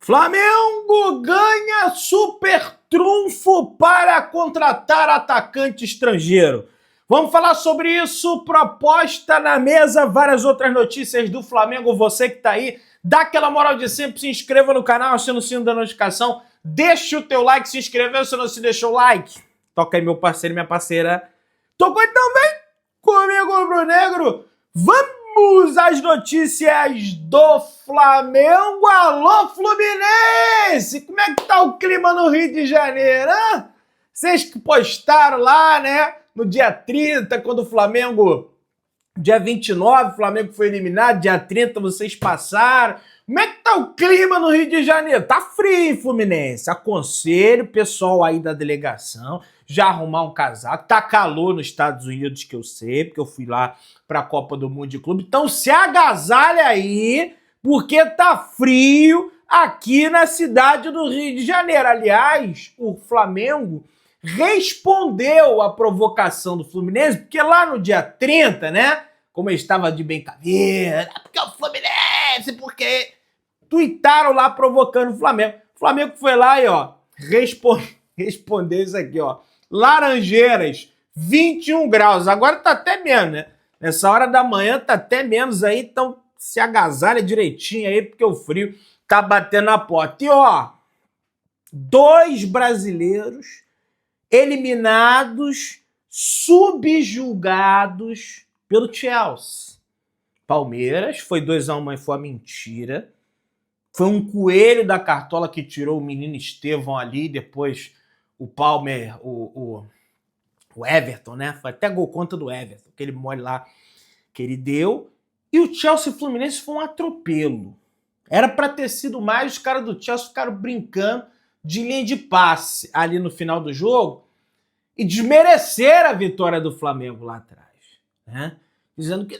Flamengo ganha super trunfo para contratar atacante estrangeiro. Vamos falar sobre isso, proposta na mesa, várias outras notícias do Flamengo. Você que tá aí, dá aquela moral de sempre, se inscreva no canal, aciona o sino da notificação, deixa o teu like, se inscreveu, se não se deixou o like. Toca aí meu parceiro e minha parceira. Tocou também comigo, Rubro Negro. Vamos às notícias do Flamengo. Alô, Fluminense! Como é que tá o clima no Rio de Janeiro, hein? Vocês que postaram lá, né, no dia 30, quando o Flamengo... Dia 29, o Flamengo foi eliminado, dia 30 vocês passaram. Como é que tá o clima no Rio de Janeiro? Tá frio, Fluminense. Aconselho o pessoal aí da delegação já arrumar um casaco. Tá calor nos Estados Unidos, que eu sei, porque eu fui lá pra Copa do Mundo de Clube. Então se agasalha aí, porque tá frio aqui na cidade do Rio de Janeiro. Aliás, o Flamengo respondeu à provocação do Fluminense, porque lá no dia 30, né, como ele estava de bem cabeça, porque é o Fluminense, porque tuitaram lá provocando o Flamengo. O Flamengo foi lá e, ó, respondeu isso aqui, ó, Laranjeiras, 21 graus, agora tá até menos, né, nessa hora da manhã tá até menos aí, então se agasalha direitinho aí, porque o frio tá batendo na porta. E, ó, 2 brasileiros eliminados, subjugados pelo Chelsea. Palmeiras foi 2-1, mas foi uma mentira. Foi um coelho da cartola que tirou o menino Estevão ali, depois o Palmer, o Everton, né? Foi até gol contra do Everton, aquele mole lá que ele deu. E o Chelsea Fluminense foi um atropelo. Era para ter sido mais, os caras do Chelsea ficaram brincando de linha de passe ali no final do jogo e desmerecer a vitória do Flamengo lá atrás, né? Dizendo que,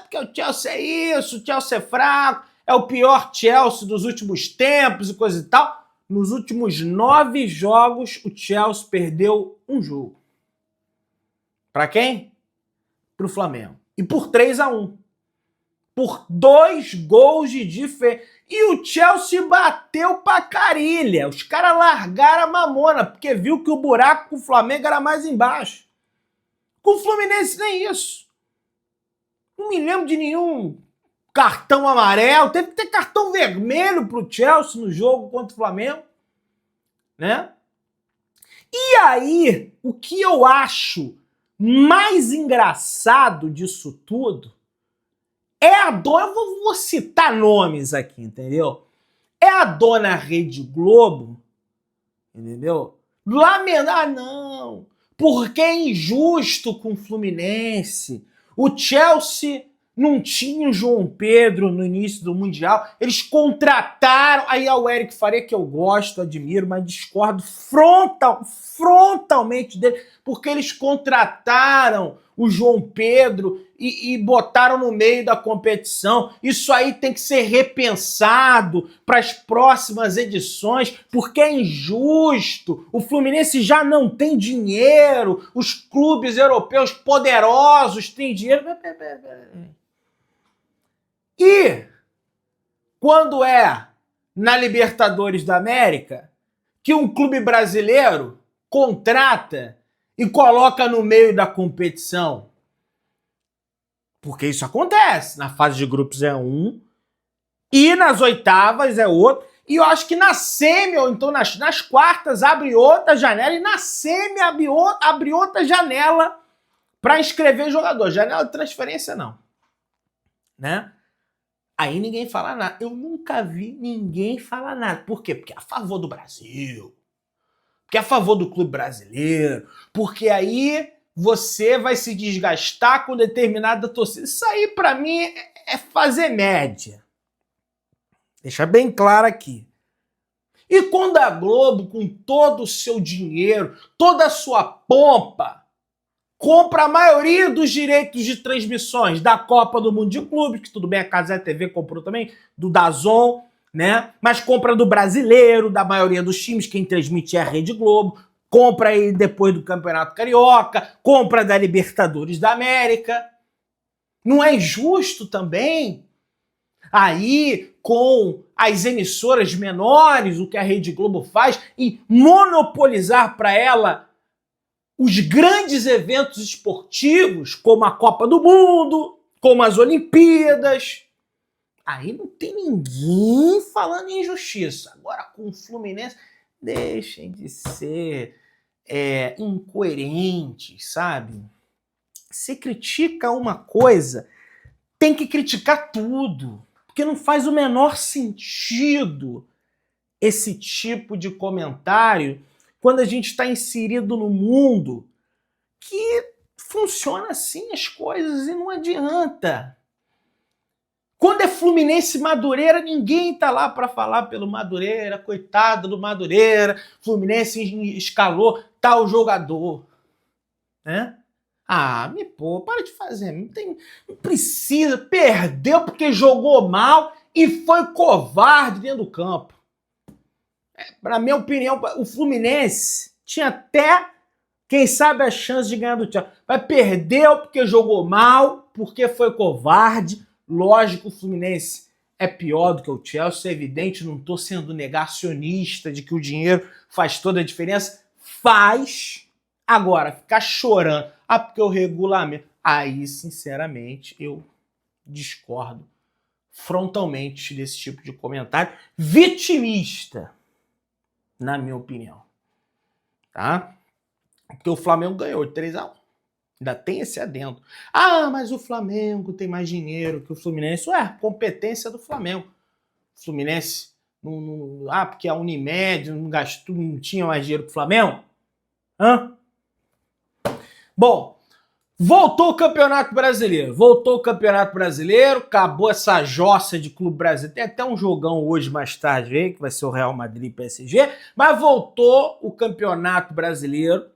porque o Chelsea é isso, o Chelsea é fraco, é o pior Chelsea dos últimos tempos e coisa e tal. Nos últimos 9 jogos, o Chelsea perdeu um jogo. Para quem? Para o Flamengo. E por 3-1. Por 2 gols de diferença. E o Chelsea bateu pra carilha. Os caras largaram a mamona, porque viu que o buraco com o Flamengo era mais embaixo. Com o Fluminense nem isso. Não me lembro de nenhum cartão amarelo. Teve que ter cartão vermelho pro Chelsea no jogo contra o Flamengo, né? E aí, o que eu acho mais engraçado disso tudo é a dona, eu vou citar nomes aqui, entendeu? É a dona Rede Globo, entendeu? Não, porque é injusto com o Fluminense. O Chelsea não tinha o João Pedro no início do Mundial. Eles contrataram, aí é o Eric Faria, que eu gosto, admiro, mas discordo frontalmente dele, porque eles contrataram o João Pedro e botaram no meio da competição. Isso aí tem que ser repensado para as próximas edições, porque é injusto. O Fluminense já não tem dinheiro, os clubes europeus poderosos têm dinheiro. E quando é na Libertadores da América que um clube brasileiro contrata e coloca no meio da competição? Porque isso acontece. Na fase de grupos é um, e nas oitavas é outro. E eu acho que na semi, ou então nas quartas, abre outra janela, e na semi abre outra janela para inscrever jogador. Janela de transferência não, né? Aí ninguém fala nada. Eu nunca vi ninguém falar nada. Por quê? Porque é a favor do Brasil. Porque é a favor do clube brasileiro. Porque aí você vai se desgastar com determinada torcida. Isso aí, pra mim, é fazer média. Deixa bem claro aqui. E quando a Globo, com todo o seu dinheiro, toda a sua pompa, compra a maioria dos direitos de transmissões da Copa do Mundo de Clubes, que tudo bem, a Cazé TV comprou também, do DAZN, né? Mas compra do brasileiro, da maioria dos times, quem transmite é a Rede Globo, compra aí depois do Campeonato Carioca, compra da Libertadores da América. Não é injusto também? aí com as emissoras menores, o que a Rede Globo faz, e monopolizar para ela os grandes eventos esportivos, como a Copa do Mundo, como as Olimpíadas. Aí não tem ninguém falando em injustiça. Agora com o Fluminense, deixem de ser incoerentes, sabe? Se critica uma coisa, tem que criticar tudo, porque não faz o menor sentido esse tipo de comentário quando a gente está inserido no mundo que funciona assim as coisas e não adianta. Quando é Fluminense e Madureira, ninguém tá lá para falar pelo Madureira, coitado do Madureira, Fluminense escalou tal jogador, né? Para de fazer, não precisa, perdeu porque jogou mal e foi covarde dentro do campo. Na minha opinião, o Fluminense tinha até, quem sabe, a chance de ganhar do Chelsea. Mas perdeu porque jogou mal, porque foi covarde. Lógico, o Fluminense é pior do que o Chelsea, é evidente, não estou sendo negacionista de que o dinheiro faz toda a diferença. Faz. Agora, ficar chorando, porque o regulamento... Aí, sinceramente, eu discordo frontalmente desse tipo de comentário vitimista, na minha opinião. Tá? Porque o Flamengo ganhou de 3-1. Ainda tem esse adendo. Mas o Flamengo tem mais dinheiro que o Fluminense. Competência do Flamengo. O Fluminense, porque a Unimed não gastou, não tinha mais dinheiro que o Flamengo? Bom, voltou o Campeonato Brasileiro. Acabou essa jossa de clube brasileiro. Tem até um jogão hoje mais tarde aí, que vai ser o Real Madrid e PSG. Mas voltou o Campeonato Brasileiro,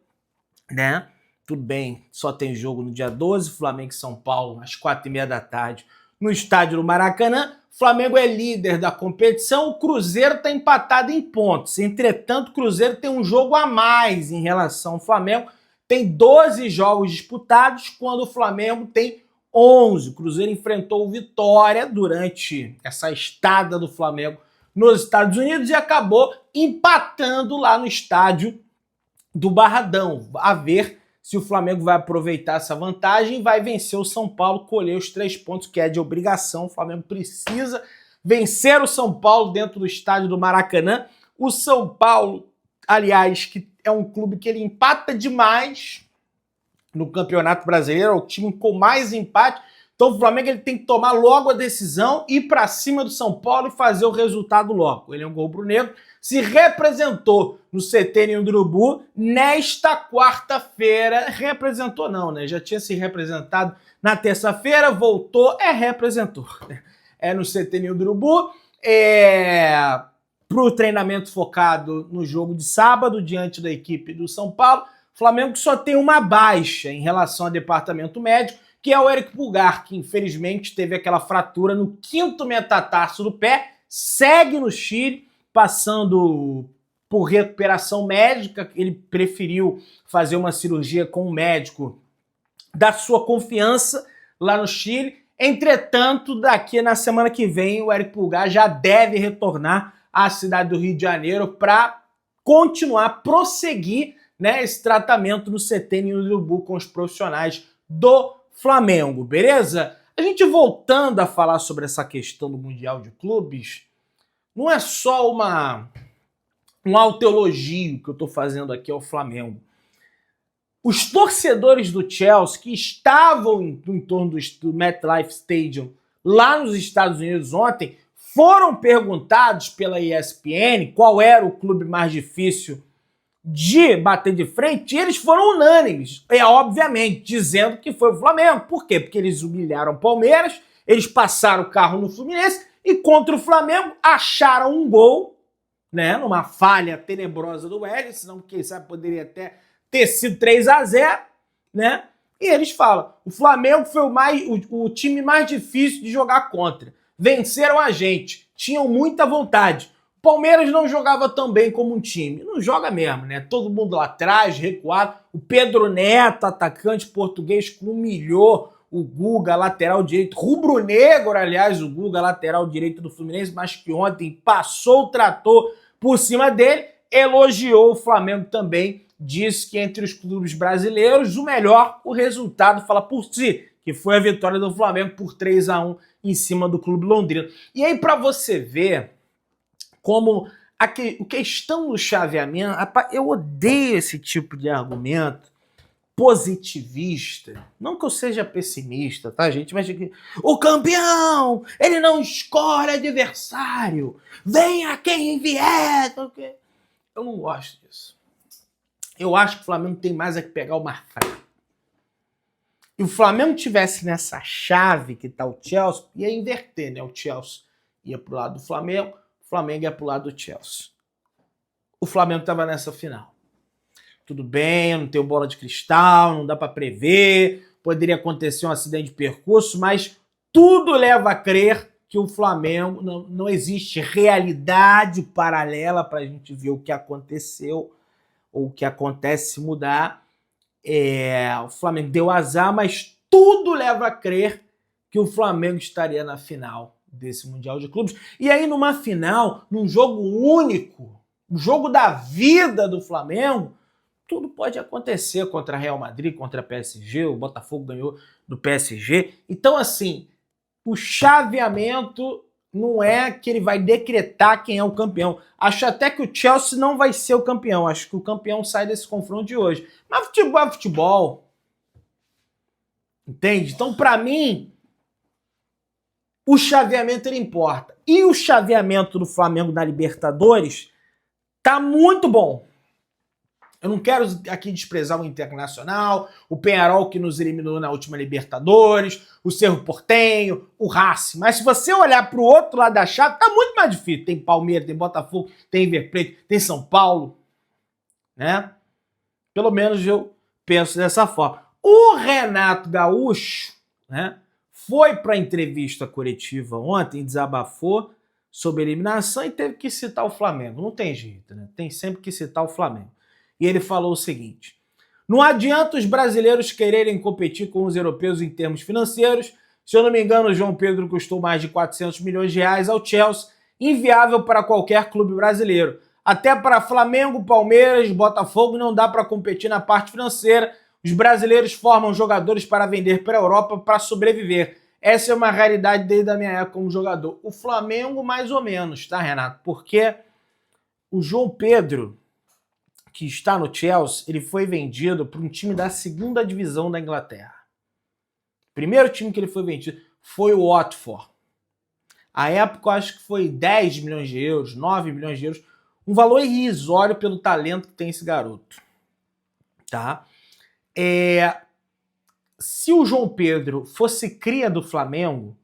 né? Tudo bem, só tem jogo no dia 12, Flamengo e São Paulo, às 4h30 da tarde, no estádio do Maracanã. O Flamengo é líder da competição, o Cruzeiro está empatado em pontos. Entretanto, o Cruzeiro tem um jogo a mais em relação ao Flamengo. Tem 12 jogos disputados, quando o Flamengo tem 11. O Cruzeiro enfrentou o Vitória durante essa estada do Flamengo nos Estados Unidos e acabou empatando lá no estádio do Barradão. A ver se o Flamengo vai aproveitar essa vantagem e vai vencer o São Paulo, colher os 3 pontos, que é de obrigação. O Flamengo precisa vencer o São Paulo dentro do estádio do Maracanã. O São Paulo, aliás, que é um clube que ele empata demais no Campeonato Brasileiro, é o time com mais empate. Então o Flamengo ele tem que tomar logo a decisão, ir para cima do São Paulo e fazer o resultado logo. Ele é um rubro-negro, se representou no CT Ninho do Urubu nesta quarta-feira. Representou não, né? Já tinha se representado na terça-feira, voltou, representou. No CT Ninho do Urubu, para o treinamento focado no jogo de sábado, diante da equipe do São Paulo. O Flamengo só tem uma baixa em relação ao departamento médico, que é o Eric Pulgar, que infelizmente teve aquela fratura no 5º metatarso do pé, segue no Chile, passando por recuperação médica. Ele preferiu fazer uma cirurgia com um médico da sua confiança lá no Chile. Entretanto, daqui na semana que vem, o Eric Pulgar já deve retornar à cidade do Rio de Janeiro para continuar, prosseguir, né, esse tratamento no CT Ninho do Urubu com os profissionais do Flamengo, beleza? A gente voltando a falar sobre essa questão do Mundial de Clubes, não é só um autoelogio que eu estou fazendo aqui ao Flamengo. Os torcedores do Chelsea que estavam em torno do MetLife Stadium lá nos Estados Unidos ontem foram perguntados pela ESPN qual era o clube mais difícil de bater de frente, e eles foram unânimes, obviamente, dizendo que foi o Flamengo. Por quê? Porque eles humilharam o Palmeiras, eles passaram o carro no Fluminense e contra o Flamengo acharam um gol, né, numa falha tenebrosa do Wellington, senão quem sabe poderia até ter sido 3-0, né? E eles falam, o Flamengo foi o time mais difícil de jogar contra. Venceram a gente, tinham muita vontade. O Palmeiras não jogava tão bem como um time. Não joga mesmo, né? Todo mundo lá atrás, recuado. O Pedro Neto, atacante português, humilhou o Guga, lateral direito, rubro-negro, aliás, o Guga, lateral direito do Fluminense, mas que ontem passou o trator por cima dele, elogiou o Flamengo também, disse que entre os clubes brasileiros, o melhor, o resultado fala por si, que foi a vitória do Flamengo por 3-1 em cima do Clube Londrino. E aí, para você ver como a questão do chaveamento, eu odeio esse tipo de argumento positivista. Não que eu seja pessimista, tá, gente? Mas o campeão, ele não escolhe adversário. Venha quem vier. Eu não gosto disso. Eu acho que o Flamengo tem mais a que pegar o mais fraco. E o Flamengo tivesse nessa chave que tá o Chelsea, ia inverter, né? O Chelsea ia pro lado do Flamengo, o Flamengo ia pro lado do Chelsea. O Flamengo tava nessa final. Tudo bem, eu não tenho bola de cristal, não dá para prever, poderia acontecer um acidente de percurso, mas tudo leva a crer que o Flamengo, não existe realidade paralela para a gente ver o que aconteceu ou o que acontece se mudar. O Flamengo deu azar, mas tudo leva a crer que o Flamengo estaria na final desse Mundial de Clubes. E aí numa final, num jogo único, o jogo da vida do Flamengo, tudo pode acontecer contra Real Madrid, contra PSG, o Botafogo ganhou do PSG. Então, assim, o chaveamento não é que ele vai decretar quem é o campeão. Acho até que o Chelsea não vai ser o campeão. Acho que o campeão sai desse confronto de hoje. Mas futebol é futebol. Entende? Então, para mim, o chaveamento ele importa. E o chaveamento do Flamengo na Libertadores tá muito bom. Eu não quero aqui desprezar o Internacional, o Peñarol que nos eliminou na última Libertadores, o Cerro Porteño, o Racing. Mas se você olhar para o outro lado da chave, tá muito mais difícil. Tem Palmeiras, tem Botafogo, tem River Plate, tem São Paulo, né? Pelo menos eu penso dessa forma. O Renato Gaúcho, né, foi para a entrevista coletiva ontem, desabafou sobre a eliminação e teve que citar o Flamengo. Não tem jeito, né? Tem sempre que citar o Flamengo. E ele falou o seguinte: não adianta os brasileiros quererem competir com os europeus em termos financeiros. Se eu não me engano, o João Pedro custou mais de 400 milhões de reais ao Chelsea, inviável para qualquer clube brasileiro. Até para Flamengo, Palmeiras, Botafogo não dá para competir na parte financeira. Os brasileiros formam jogadores para vender para a Europa para sobreviver. Essa é uma realidade desde a minha época como jogador. O Flamengo mais ou menos, tá, Renato? Porque o João Pedro, que está no Chelsea, ele foi vendido para um time da segunda divisão da Inglaterra. O primeiro time que ele foi vendido foi o Watford. À época, eu acho que foi 10 milhões de euros, 9 milhões de euros. Um valor irrisório pelo talento que tem esse garoto. Tá? Se o João Pedro fosse cria do Flamengo,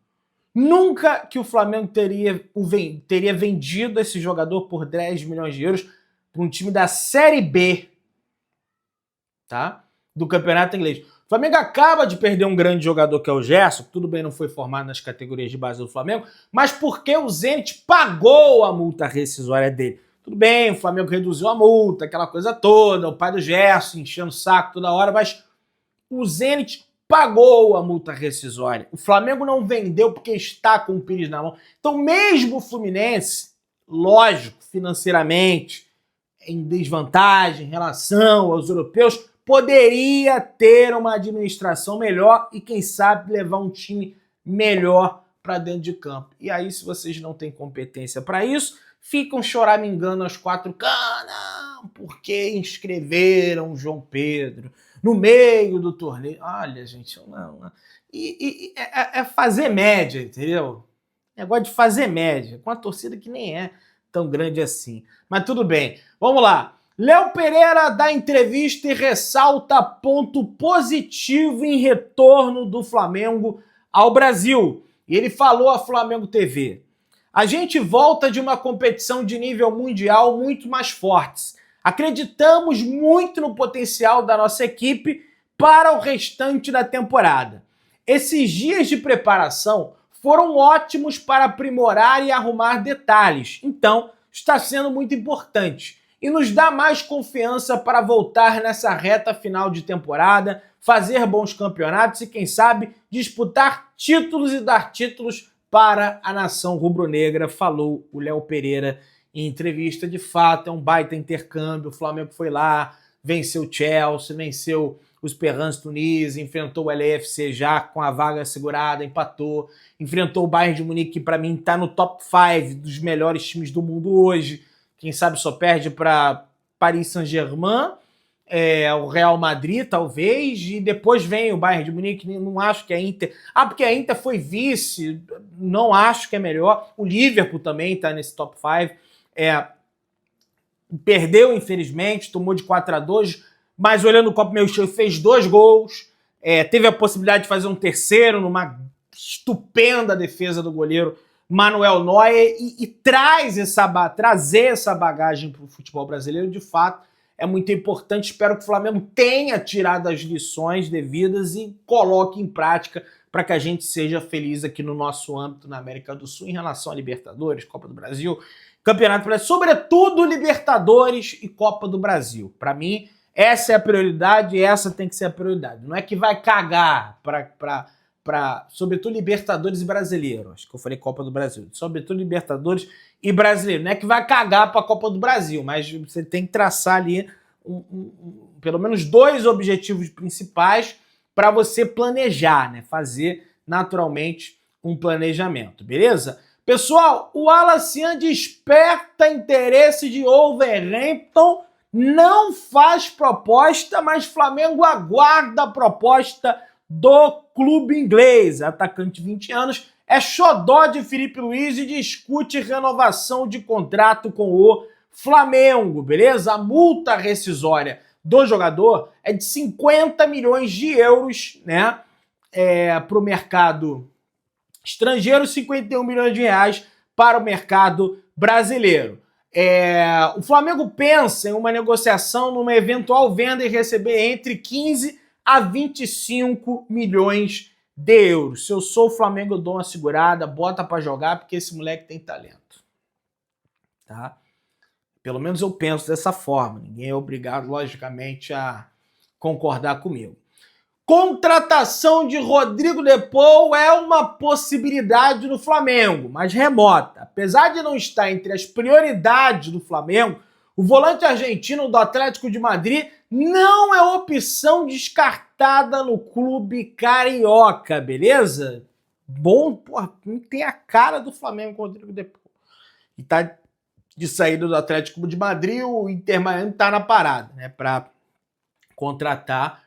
nunca que o Flamengo teria vendido esse jogador por 10 milhões de euros para um time da Série B, tá? Do Campeonato Inglês. O Flamengo acaba de perder um grande jogador que é o Gerson, tudo bem, não foi formado nas categorias de base do Flamengo, mas porque o Zenit pagou a multa rescisória dele. Tudo bem, o Flamengo reduziu a multa, aquela coisa toda, o pai do Gerson enchendo o saco toda hora, mas o Zenit pagou a multa rescisória. O Flamengo não vendeu porque está com o Pires na mão. Então mesmo o Fluminense, lógico, financeiramente, em desvantagem em relação aos europeus, poderia ter uma administração melhor e, quem sabe, levar um time melhor para dentro de campo. E aí, se vocês não têm competência para isso, ficam choramingando aos quatro cantos, porque inscreveram o João Pedro no meio do torneio. Olha, gente, não. É fazer média, entendeu? Negócio de fazer média, com a torcida que nem é tão grande assim. Mas tudo bem, vamos lá. Léo Pereira dá entrevista e ressalta ponto positivo em retorno do Flamengo ao Brasil. E ele falou à Flamengo TV: a gente volta de uma competição de nível mundial muito mais forte. Acreditamos muito no potencial da nossa equipe para o restante da temporada. Esses dias de preparação foram ótimos para aprimorar e arrumar detalhes. Então, está sendo muito importante. e nos dá mais confiança para voltar nessa reta final de temporada, fazer bons campeonatos e, quem sabe, disputar títulos e dar títulos para a nação rubro-negra, falou o Léo Pereira em entrevista. De fato, é um baita intercâmbio. O Flamengo foi lá, venceu o Chelsea, venceu o Esperance Tunis, enfrentou o LAFC já com a vaga segurada, empatou, enfrentou o Bayern de Munique, que para mim está no top 5 dos melhores times do mundo hoje. Quem sabe só perde para Paris Saint-Germain, o Real Madrid, talvez, e depois vem o Bayern de Munique. Não acho que a Inter... porque a Inter foi vice, não acho que é melhor. O Liverpool também está nesse top 5. Perdeu, infelizmente, tomou de 4-2, mas olhando o copo meio cheio, fez 2 gols, teve a possibilidade de fazer um terceiro numa estupenda defesa do goleiro Manuel Neuer e trazer essa bagagem para o futebol brasileiro. De fato, é muito importante. Espero que o Flamengo tenha tirado as lições devidas e coloque em prática para que a gente seja feliz aqui no nosso âmbito na América do Sul em relação a Libertadores, Copa do Brasil, Campeonato Brasileiro, sobretudo Libertadores e Copa do Brasil. Para mim, essa é a prioridade e essa tem que ser a prioridade. Não é que vai cagar para sobretudo Libertadores e Brasileiro. Acho que eu falei Copa do Brasil. Sobretudo Libertadores e Brasileiro. Não é que vai cagar para a Copa do Brasil, mas você tem que traçar ali pelo menos 2 objetivos principais para você planejar, né? Fazer naturalmente um planejamento, beleza? Pessoal, o Alassian desperta interesse de Wolverhampton, não faz proposta, mas Flamengo aguarda a proposta do clube inglês. Atacante de 20 anos, é xodó de Felipe Luiz e discute renovação de contrato com o Flamengo, beleza? A multa rescisória do jogador é de 50 milhões de euros, né? Para o mercado estrangeiro, 51 milhões de reais para o mercado brasileiro. O Flamengo pensa em uma negociação numa eventual venda e receber entre 15 a 25 milhões de euros. Se eu sou o Flamengo, eu dou uma segurada, bota para jogar, porque esse moleque tem talento. Tá? Pelo menos eu penso dessa forma. Ninguém é obrigado, logicamente, a concordar comigo. Contratação de Rodrigo de Paul é uma possibilidade no Flamengo, mas remota. Apesar de não estar entre as prioridades do Flamengo, o volante argentino do Atlético de Madrid não é opção descartada no clube carioca, beleza? Bom, porra, tem a cara do Flamengo com o Rodrigo de Paul. E tá de saída do Atlético de Madrid, o Inter Miami tá na parada, né, para contratar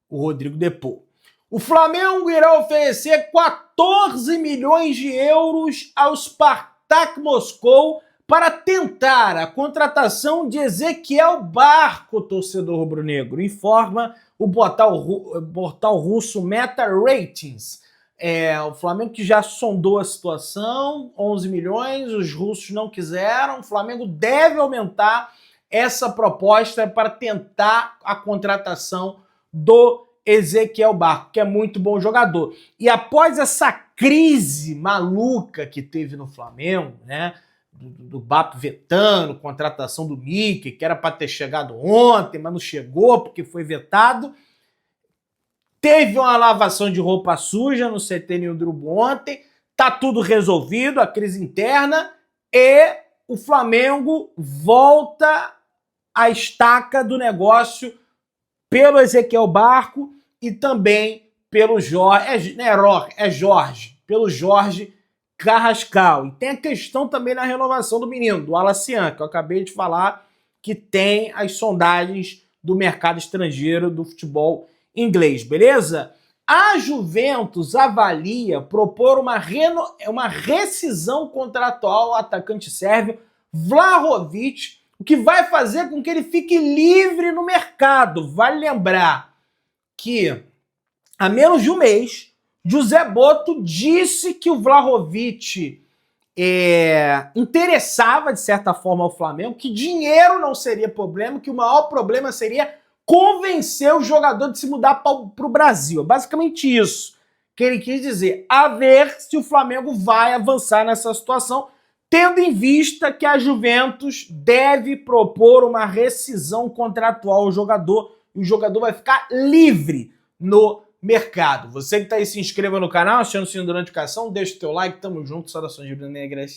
o Rodrigo de Paul. O Flamengo irá oferecer 14 milhões de euros ao Spartak Moscou para tentar a contratação de Ezequiel Barco, torcedor rubro-negro, informa o portal russo Meta Ratings. O Flamengo que já sondou a situação, 11 milhões, os russos não quiseram, o Flamengo deve aumentar essa proposta para tentar a contratação do Ezequiel Barco, que é muito bom jogador. E após essa crise maluca que teve no Flamengo, né, do BAP vetando, contratação do Mickey, que era para ter chegado ontem, mas não chegou porque foi vetado, teve uma lavação de roupa suja no CT Nildrubo ontem, tá tudo resolvido, a crise interna, e o Flamengo volta à estaca do negócio pelo Ezequiel Barco e também pelo Jorge, pelo Jorge Carrascal. E tem a questão também na renovação do menino, do Alassian, que eu acabei de falar, que tem as sondagens do mercado estrangeiro do futebol inglês, beleza? A Juventus avalia propor uma rescisão contratual ao atacante sérvio Vlahovic, o que vai fazer com que ele fique livre no mercado. Vale lembrar que há menos de um mês, José Boto disse que o Vlahovic interessava, de certa forma, ao Flamengo, que dinheiro não seria problema, que o maior problema seria convencer o jogador de se mudar para o Brasil. É basicamente isso que ele quis dizer. A ver se o Flamengo vai avançar nessa situação. tendo em vista que a Juventus deve propor uma rescisão contratual ao jogador e o jogador vai ficar livre no mercado. Você que tá aí, se inscreva no canal, aciona o sininho da notificação, deixa o teu like, tamo junto, saudações rubro-negras.